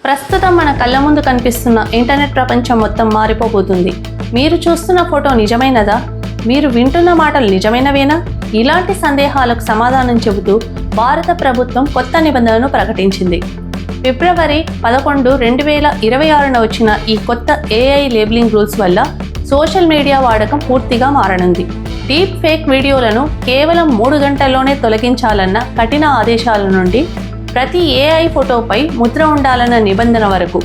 ప్రస్తుతం మన కళ్ళ ముందు కనిపిస్తున్న ఇంటర్నెట్ ప్రపంచం మొత్తం మారిపోబోతుంది. మీరు చూస్తున్న ఫోటో నిజమైనదా? మీరు వింటున్న మాటలు నిజమైనవేనా? ఇలాంటి సందేహాలకు సమాధానం చెబుతూ భారత ప్రభుత్వం కొత్త నిబంధనను ప్రకటించింది. ఫిబ్రవరి 11, 2026న వచ్చిన ఈ కొత్త AI లేబులింగ్ రూల్స్ వల్ల సోషల్ మీడియా వాడకం పూర్తిగా మారనుంది. డీప్ ఫేక్ వీడియోలను కేవలం 3 గంటల్లోనే తొలగించాలన్న కఠిన ఆదేశాల నుండి ప్రతి AI ఫోటోపై ముద్ర ఉండాలన్న నిబంధన వరకు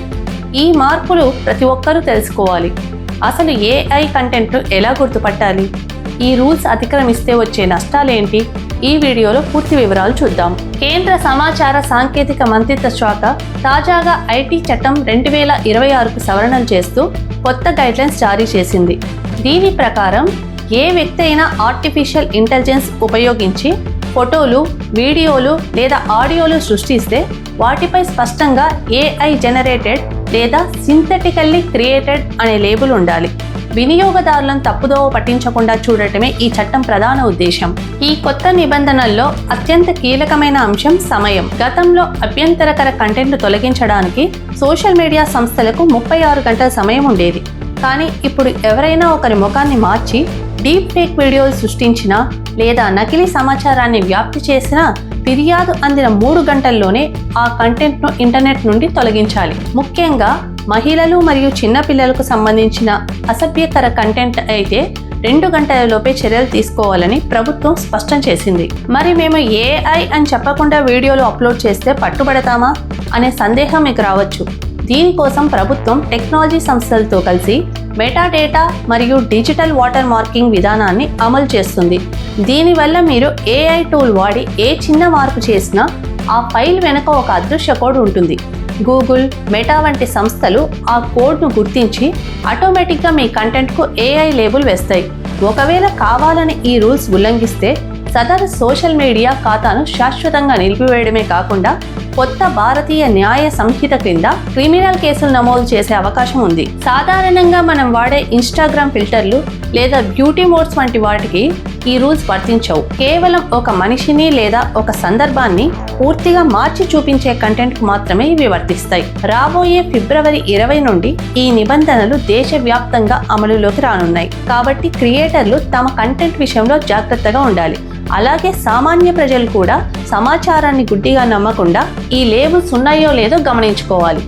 ఈ మార్పులు ప్రతి ఒక్కరూ తెలుసుకోవాలి. అసలు AI కంటెంట్ను ఎలా గుర్తుపట్టాలి? ఈ రూల్స్ అతిక్రమిస్తే వచ్చే నష్టాలేంటి? ఈ వీడియోలో పూర్తి వివరాలు చూద్దాం. కేంద్ర సమాచార సాంకేతిక మంత్రిత్వ శాఖ తాజాగా IT చట్టం 2026కు సవరణలు చేస్తూ కొత్త గైడ్లైన్స్ జారీ చేసింది. దీని ప్రకారం ఏ వ్యక్తి అయినా ఆర్టిఫిషియల్ ఇంటెలిజెన్స్ ఉపయోగించి ఫోటోలు, వీడియోలు లేదా ఆడియోలు సృష్టిస్తే వాటిపై స్పష్టంగా AI జనరేటెడ్ లేదా సింథటికల్లీ క్రియేటెడ్ అనే లేబుల్ ఉండాలి. వినియోగదారులను తప్పుదోవ పట్టించకుండా చూడటమే ఈ చట్టం ప్రధాన ఉద్దేశం. ఈ కొత్త నిబంధనల్లో అత్యంత కీలకమైన అంశం సమయం. గతంలో అభ్యంతరకర కంటెంట్ తొలగించడానికి సోషల్ మీడియా సంస్థలకు 36 గంటల సమయం ఉండేది. కానీ ఇప్పుడు ఎవరైనా ఒకరి ముఖాన్ని మార్చి డీప్ ఫేక్ వీడియోలు సృష్టించినా లేదా నకిలీ సమాచారాన్ని వ్యాప్తి చేసినా ఫిర్యాదు అందిన 3 గంటల్లోనే ఆ కంటెంట్ను ఇంటర్నెట్ నుండి తొలగించాలి. ముఖ్యంగా మహిళలు మరియు చిన్నపిల్లలకు సంబంధించిన అసభ్యకర కంటెంట్ అయితే 2 గంటలలోపే చర్యలు తీసుకోవాలని ప్రభుత్వం స్పష్టం చేసింది. మరి మేము AI అని చెప్పకుండా వీడియోలు అప్లోడ్ చేస్తే పట్టుబడతామా అనే సందేహం మీకు రావచ్చు. దీనికోసం ప్రభుత్వం టెక్నాలజీ సంస్థలతో కలిసి మెటాడేటా మరియు డిజిటల్ వాటర్ మార్కింగ్ విధానాన్ని అమలు చేస్తుంది. దీనివల్ల మీరు AI టూల్ వాడి ఏ చిన్న మార్పు చేసినా ఆ ఫైల్ వెనుక ఒక అదృశ్య కోడ్ ఉంటుంది. గూగుల్, మెటా వంటి సంస్థలు ఆ కోడ్ను గుర్తించి ఆటోమేటిక్గా మీ కంటెంట్కు AI లేబుల్ వేస్తాయి. ఒకవేళ కావాలని ఈ రూల్స్ ఉల్లంఘిస్తే సదరు సోషల్ మీడియా ఖాతాను శాశ్వతంగా నిలిపివేయడమే కాకుండా కొత్త భారతీయ న్యాయ సంహిత క్రింద క్రిమినల్ కేసులు నమోదు చేసే అవకాశం ఉంది. సాధారణంగా మనం వాడే ఇన్స్టాగ్రామ్ ఫిల్టర్లు లేదా బ్యూటీ మోడ్స్ వంటి వాటికి ఈ రూల్స్ వర్తించవు. కేవలం ఒక మనిషిని లేదా ఒక సందర్భాన్ని పూర్తిగా మార్చి చూపించే కంటెంట్కు మాత్రమే ఇవి వర్తిస్తాయి. రాబోయే ఫిబ్రవరి 20 నుండి ఈ నిబంధనలు దేశవ్యాప్తంగా అమలులోకి రానున్నాయి. కాబట్టి క్రియేటర్లు తమ కంటెంట్ విషయంలో జాగ్రత్తగా ఉండాలి. అలాగే సామాన్య ప్రజలు కూడా సమాచారాన్ని గుడ్డిగా నమ్మకుండా ఈ లేబుల్స్ ఉన్నాయో లేదో గమనించుకోవాలి.